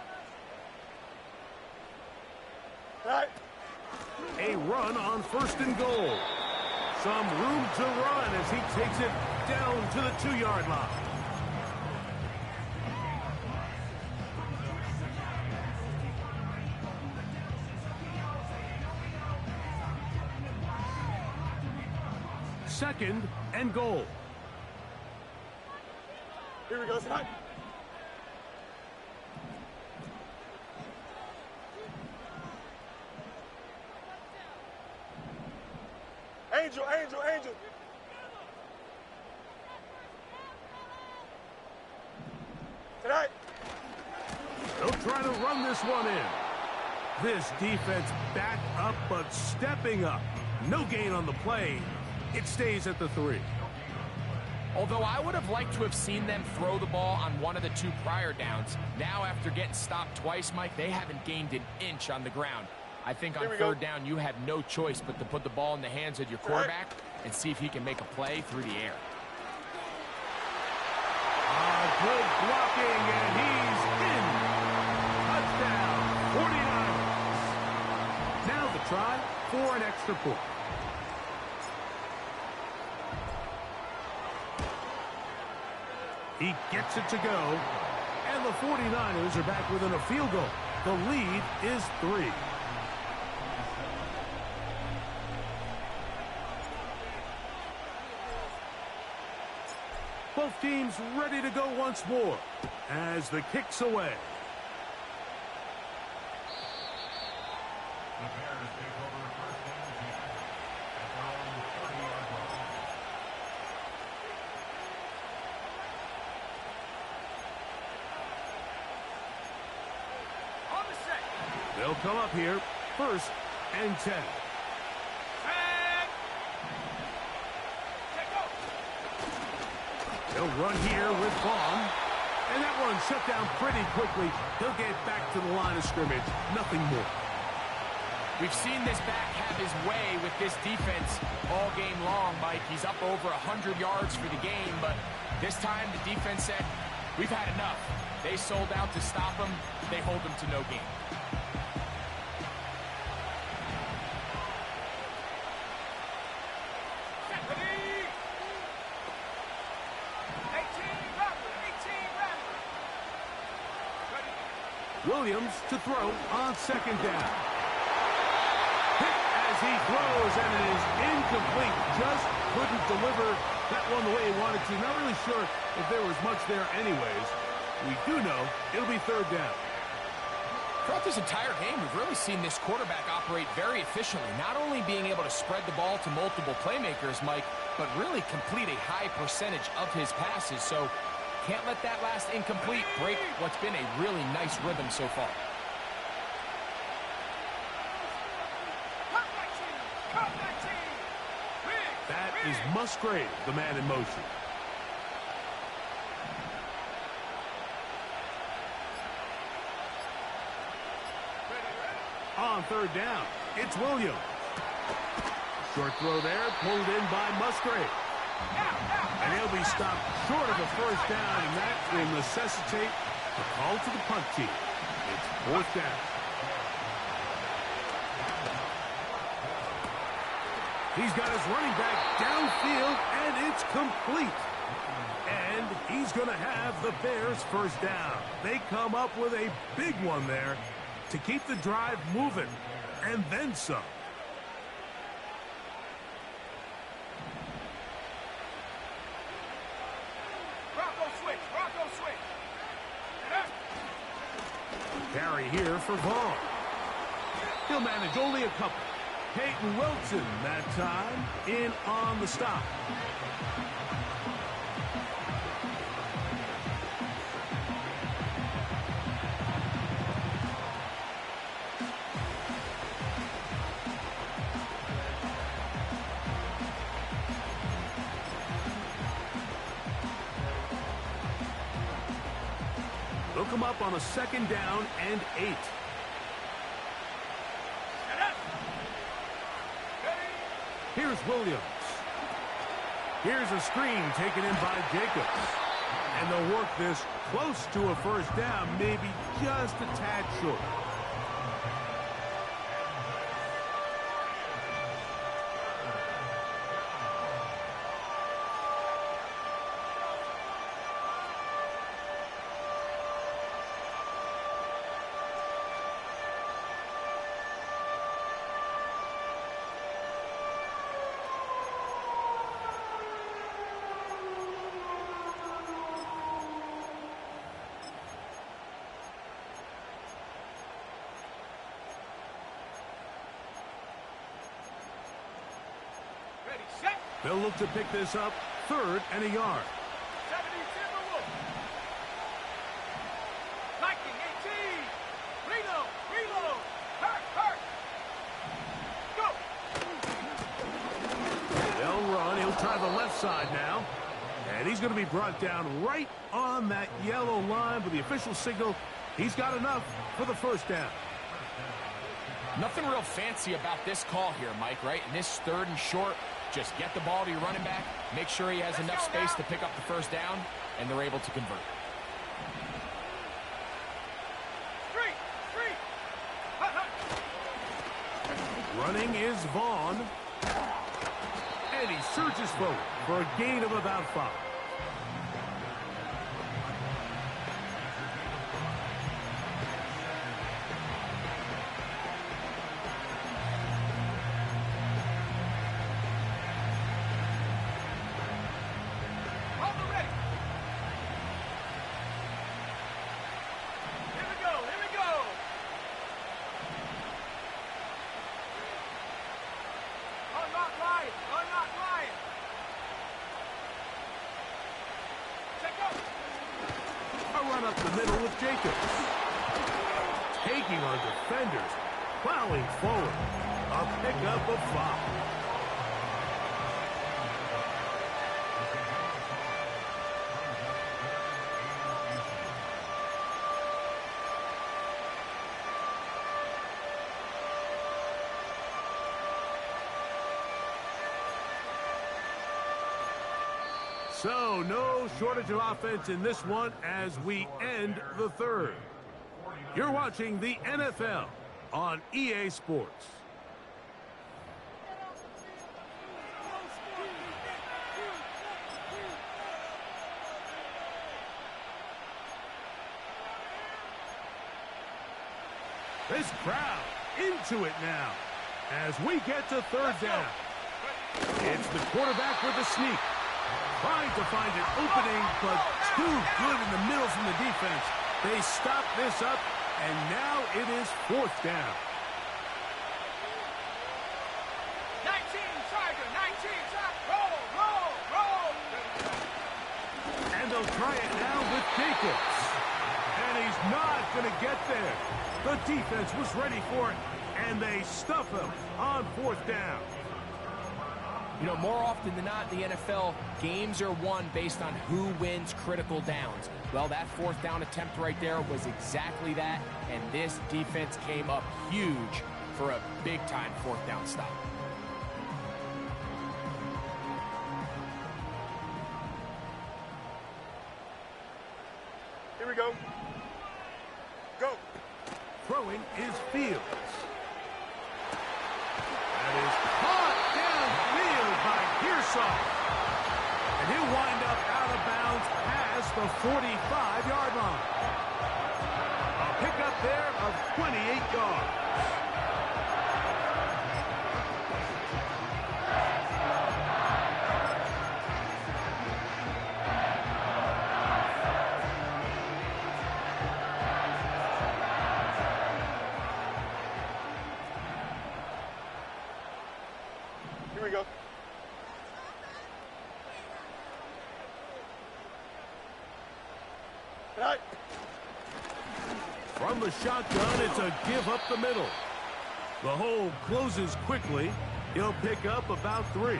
Right. A run on first and goal. Some room to run as he takes it down to the 2-yard line. Second and goal. Here we go, son. Angel. Tonight. They'll try to run this one in. This defense back up, but stepping up. No gain on the play. It stays at the 3. Although I would have liked to have seen them throw the ball on one of the 2 prior downs. Now, after getting stopped twice, Mike, they haven't gained an inch on the ground. I think on third down, you have no choice but to put the ball in the hands of your quarterback and see if he can make a play through the air. Good blocking, and he's in. Touchdown, 49ers. Now the try for an extra point. He gets it to go, and the 49ers are back within a field goal. The lead is 3. Both teams ready to go once more as the kick's away. They'll come up here, 1st and 10. He'll run here with Vaughn. And that one shut down pretty quickly. He'll get back to the line of scrimmage. Nothing more. We've seen this back have his way with this defense all game long, Mike. He's up over 100 yards for the game, but this time the defense said, we've had enough. They sold out to stop him. They hold him to no gain. Williams to throw on 2nd down. Hit as he throws, and it is incomplete. Just couldn't deliver that one the way he wanted to. Not really sure if there was much there anyways. We do know it'll be 3rd down. Throughout this entire game, we've really seen this quarterback operate very efficiently, not only being able to spread the ball to multiple playmakers, Mike, but really complete a high percentage of his passes. So can't let that last incomplete break what's been a really nice rhythm so far. That is Musgrave, the man in motion. On 3rd down, it's Williams. Short throw there, pulled in by Musgrave. And he'll be stopped short of a 1st down, and that will necessitate a call to the punt team. It's 4th down. He's got his running back downfield, and it's complete. And he's going to have the Bears 1st down. They come up with a big one there to keep the drive moving, and then some. Carry here for Vaughn. He'll manage only a couple. Peyton Wilson that time in on the stop. They'll come up on a 2nd down and 8. Here's Williams. Here's a screen taken in by Jacobs. And they'll work this close to a 1st down, maybe just a tad short. They'll look to pick this up 3rd and a yard. 70 Timberwolves. Viking 18. Reload. Hurt. Go. They'll run. He'll try the left side now. And he's going to be brought down right on that yellow line with the official signal. He's got enough for the 1st down. Nothing real fancy about this call here, Mike, right? In this 3rd and short, just get the ball to your running back, make sure he has enough space to pick up the 1st down, and they're able to convert. Running is Vaughn. And he surges forward for a gain of about 5. Up the middle with Jacobs. Taking on defenders. plowing forward. A pickup of 5. So, no shortage of offense in this one as we end the third. You're watching the NFL on EA Sports. This crowd into it now as we get to third down. It's the quarterback with the sneak. Trying to find an opening, but too good in the middle from the defense. They stop this up, and now it is fourth down. 19, Tiger, 19, Tiger, roll. And they'll try it now with Jacobs. And he's not going to get there. The defense was ready for it, and they stuff him on fourth down. You know, more often than not in the NFL, games are won based on who wins critical downs. Well, that fourth down attempt right there was exactly that, and this defense came up huge for a big-time fourth down stop. Here we go. Go. Throwing is Fields. That is caught downfield by Pearsall. And he'll wind up out of bounds past the 45-yard line. A pickup there of 28 yards. Here we go. Tonight. From the shotgun, it's a give up the middle. The hole closes quickly. He'll pick up about 3.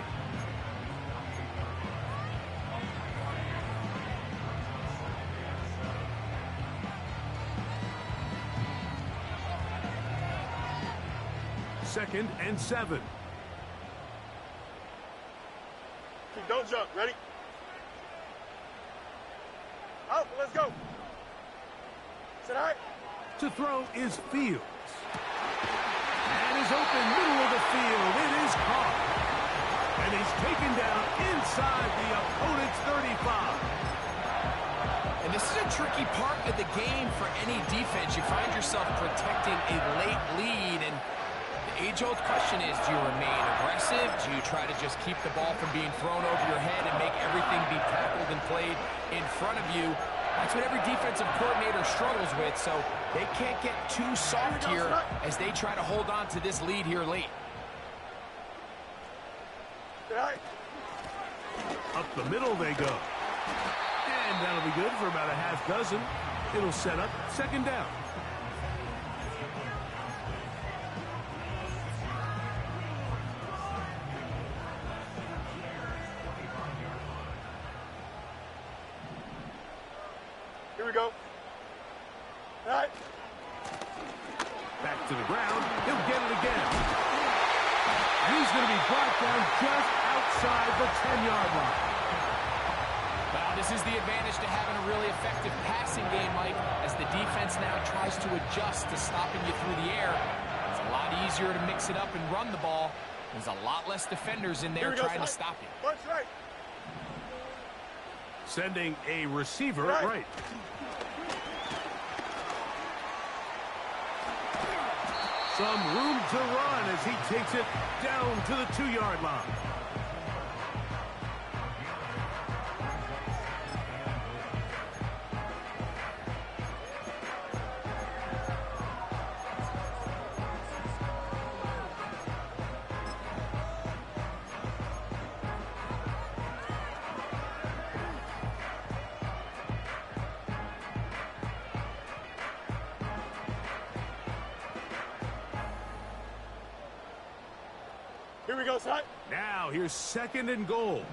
Second and 7. Don't jump. Ready? Out. Let's go. Tonight. To throw is Fields. And he's open middle of the field. It is caught. And he's taken down inside the opponent's 35. And this is a tricky part of the game for any defense. You find yourself protecting a late lead, and the age-old question is, do you remain aggressive? Do you try to just keep the ball from being thrown over your head and make everything be tackled and played in front of you? That's what every defensive coordinator struggles with, so they can't get too soft here as they try to hold on to this lead here late. Tonight. Up the middle they go. And that'll be good for about a half dozen. It'll set up second down. Here we go. Tonight. Back to the ground. He'll get it again. And he's going to be brought down just outside the 10-yard line. Well, this is the advantage to having a really effective passing game, Mike, as the defense now tries to adjust to stopping you through the air. It's a lot easier to mix it up and run the ball. There's a lot less defenders in there trying to stop you. Punch right. Sending a receiver right. Some room to run as he takes it down to the 2-yard line. Here we go, son. Now, here's 2nd and goal.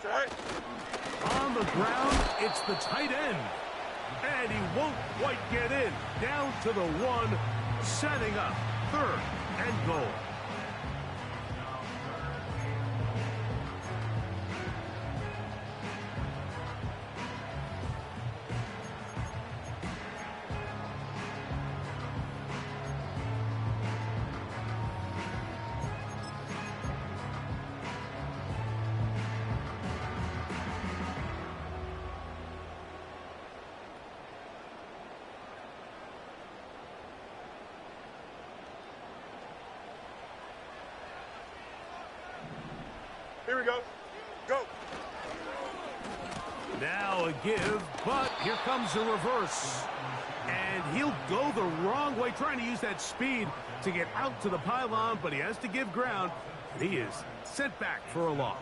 Set. On the ground, it's the tight end. And he won't quite get in. Down to the 1, setting up 3rd and goal. Here we go. Go. Now a give, but here comes a reverse. And he'll go the wrong way, trying to use that speed to get out to the pylon, but he has to give ground. He is sent back for a loss.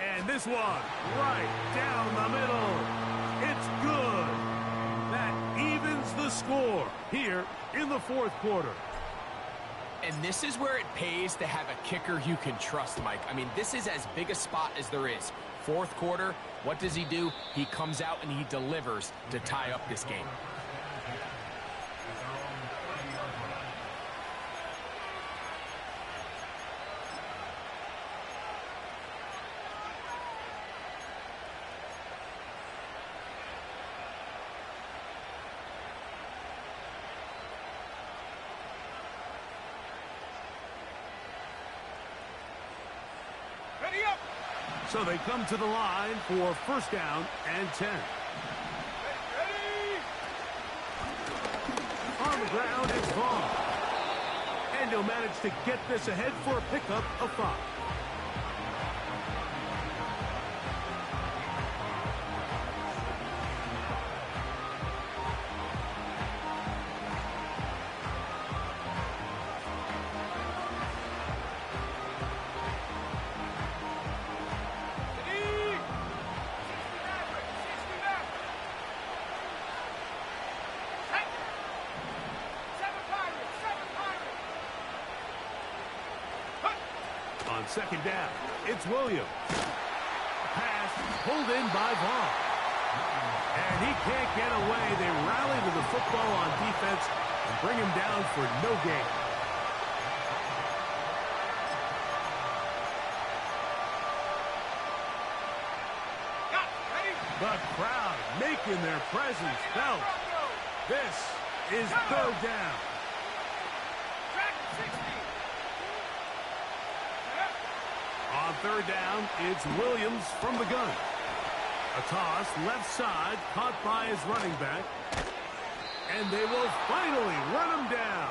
And this one, right down the middle. It's good. That evens the score here in the 4th quarter. And this is where it pays to have a kicker you can trust, Mike. I mean, this is as big a spot as there is. 4th quarter, what does he do? He comes out and he delivers to tie up this game. So they come to the line for 1st down and 10. Ready. On the ground, it's Vaughn. And he'll manage to get this ahead for a pickup of 5. On 2nd down, it's Williams. Pass pulled in by Vaughn. And he can't get away. They rally to the football on defense and bring him down for no gain. The crowd making their presence felt. This is 3rd down. On 3rd down, it's Williams from the gun. A toss left side, caught by his running back. And they will finally run him down.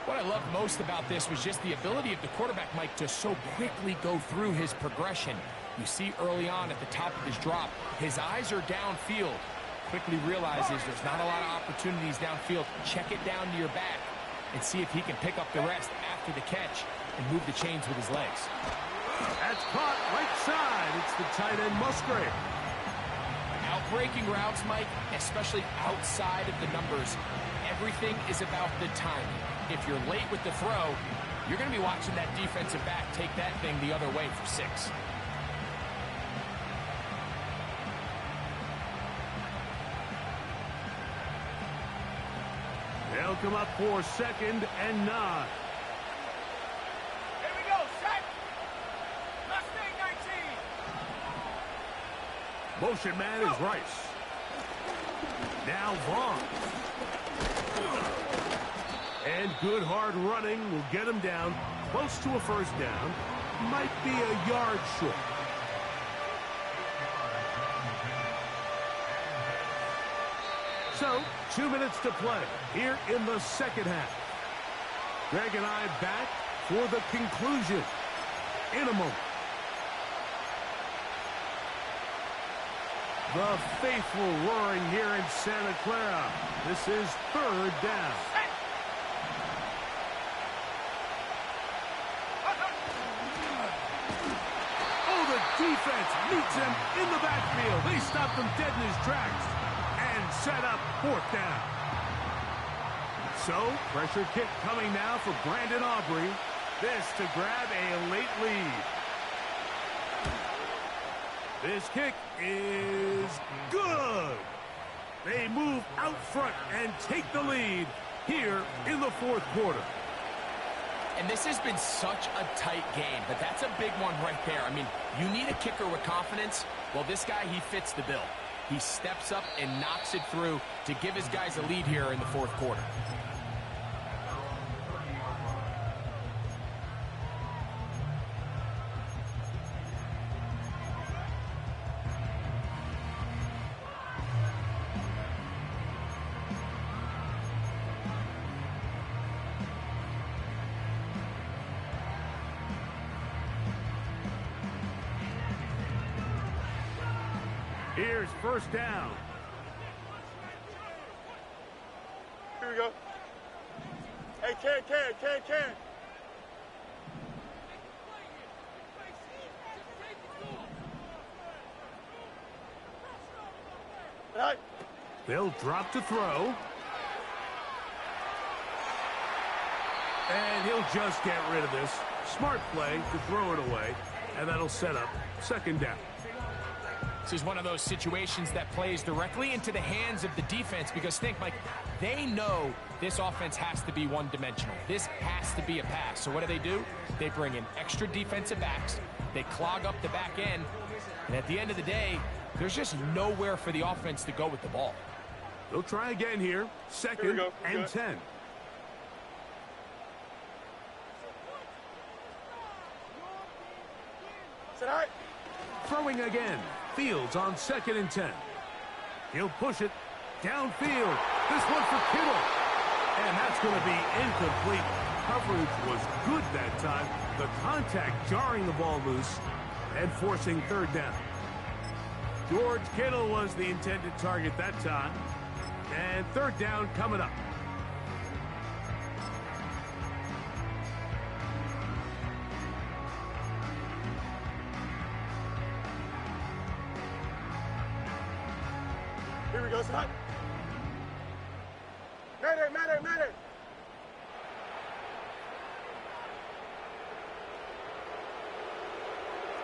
What I loved most about this was just the ability of the quarterback, Mike, to so quickly go through his progression. You see early on at the top of his drop, his eyes are downfield. Quickly realizes there's not a lot of opportunities downfield. Check it down to your back and see if he can pick up the rest after the catch and move the chains with his legs. That's caught right side. It's the tight end Musgrave. Outbreaking routes, Mike, especially outside of the numbers, everything is about the timing. If you're late with the throw, you're going to be watching that defensive back take that thing the other way for 6. They'll come up for 2nd and 9. Here we go, set. Mustang 19. Motion man is Rice. Now Vaughn. And good hard running will get him down close to a 1st down. Might be a yard short. So, 2 minutes to play here in the 2nd half. Greg and I back for the conclusion in a moment. The faithful roaring here in Santa Clara. This is 3rd down. Oh, the defense meets him in the backfield. They stopped him dead in his tracks. And and set up 4th down. So, pressure kick coming now for Brandon Aubrey. This to grab a late lead. This kick is good. They move out front and take the lead here in the 4th quarter. And this has been such a tight game, but that's a big one right there. I mean, you need a kicker with confidence. Well, this guy, he fits the bill. He steps up and knocks it through to give his guys a lead here in the 4th quarter. Here's 1st down. Here we go. Hey, Ken. Right. They'll drop to throw. And he'll just get rid of this. Smart play to throw it away. And that'll set up 2nd down. This is one of those situations that plays directly into the hands of the defense because think, Mike, they know this offense has to be one-dimensional. This has to be a pass. So what do? They bring in extra defensive backs. They clog up the back end. And at the end of the day, there's just nowhere for the offense to go with the ball. They'll try again here. 2nd and 10. Tonight. Throwing again. Fields on 2nd and 10. He'll push it downfield. This one for Kittle. And that's going to be incomplete. Coverage was good that time. The contact jarring the ball loose and forcing 3rd down. George Kittle was the intended target that time. And 3rd down coming up. Here we go, son. Mayday.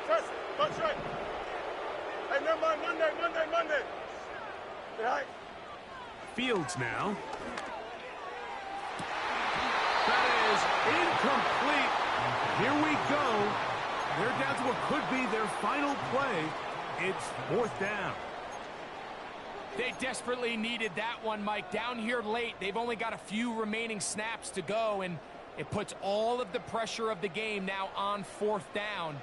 Trust it. Go straight. Hey, never mind. Monday. Right. Fields now. That is incomplete. Here we go. They're down to what could be their final play. It's 4th down. They desperately needed that one, Mike. Down here late, they've only got a few remaining snaps to go, and it puts all of the pressure of the game now on 4th down.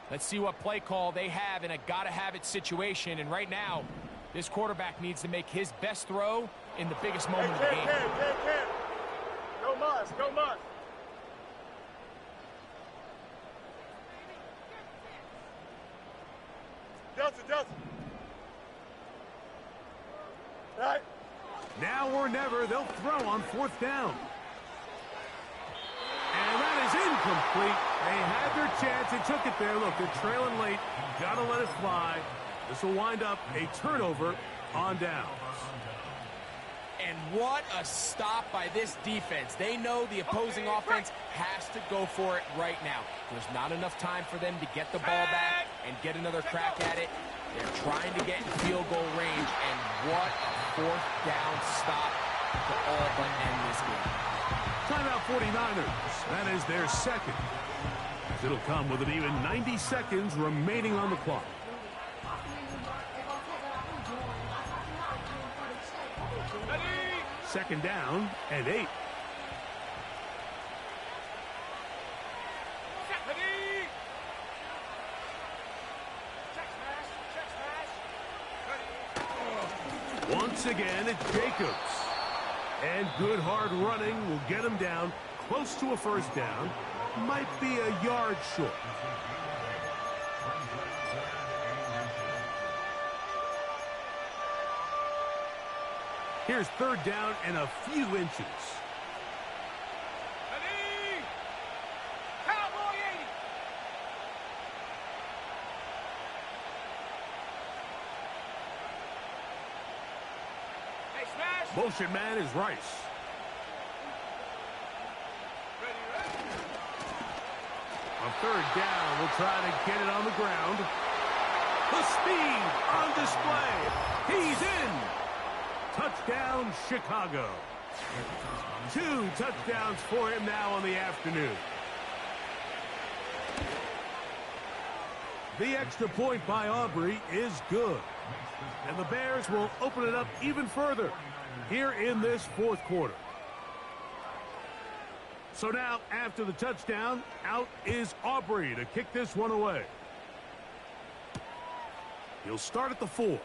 Let's see what play call they have in a gotta-have-it situation. And right now, this quarterback needs to make his best throw in the biggest moment of the game. Ken. No muss. Delta. Right. Now or never, they'll throw on 4th down. And that is incomplete. They had their chance. They took it there. Look, they're trailing late. Got to let it fly. This will wind up a turnover on downs. And what a stop by this defense. They know the opposing offense has to go for it right now. There's not enough time for them to get the ball back and get another crack at it. They're trying to get in field goal range, and what a 4th down stop to all but end this game. Timeout 49ers. That is their 2nd. It'll come with an even 90 seconds remaining on the clock. Ready. 2nd down and 8. Once again, it's Jacobs. And good hard running will get him down close to a 1st down. Might be a yard short. Here's 3rd down and a few inches. Ready. Cowboy 80. Motion man is Rice. On third down, we'll try to get it on the ground. The speed on display. He's in. Touchdown, Chicago. 2 touchdowns for him now on the afternoon. The extra point by Aubrey is good. And the Bears will open it up even further here in this fourth quarter. So now, after the touchdown, out is Aubrey to kick this one away. He'll start at the 4.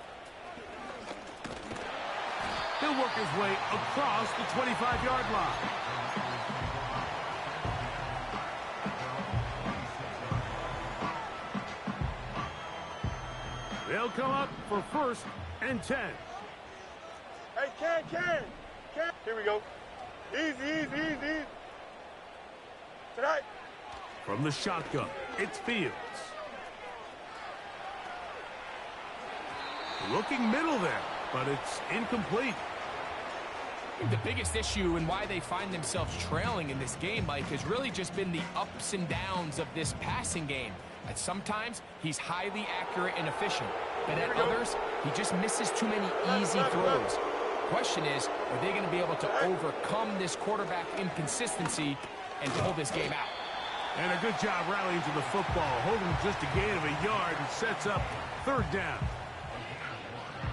He'll work his way across the 25-yard line. They'll come up for 1st and 10. Hey, Ken. Here we go. Easy. Tonight. From the shotgun, it's Fields. Looking middle there, but it's incomplete. I think the biggest issue and why they find themselves trailing in this game, Mike, has really just been the ups and downs of this passing game. At sometimes, he's highly accurate and efficient, but at others, he just misses too many easy throws. Question is, are they going to be able to overcome this quarterback inconsistency and pull this game out? And a good job rallying to the football, holding just a gain of a yard and sets up 3rd down.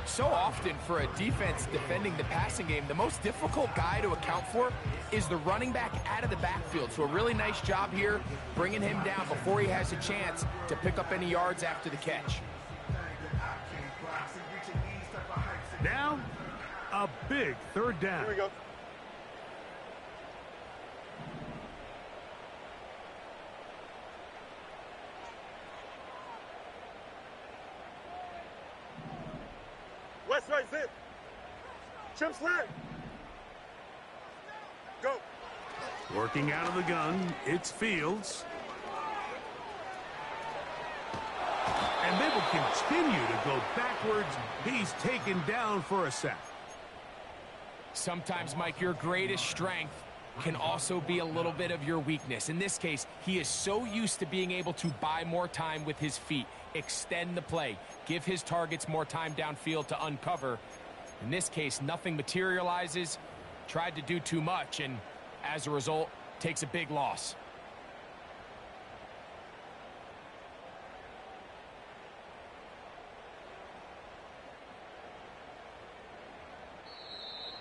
So often for a defense defending the passing game, the most difficult guy to account for is the running back out of the backfield. So a really nice job here bringing him down before he has a chance to pick up any yards after the catch. Now, a big 3rd down. Here we go. West right zip. Chip slant. Go. Working out of the gun, it's Fields. And they will continue to go backwards. He's taken down for a sack. Sometimes, Mike, your greatest strength can also be a little bit of your weakness. In this case, he is so used to being able to buy more time with his feet, extend the play, give his targets more time downfield to uncover. In this case, nothing materializes, tried to do too much, and as a result, takes a big loss.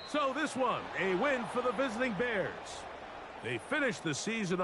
So this one, a win for the visiting Bears. They finished the season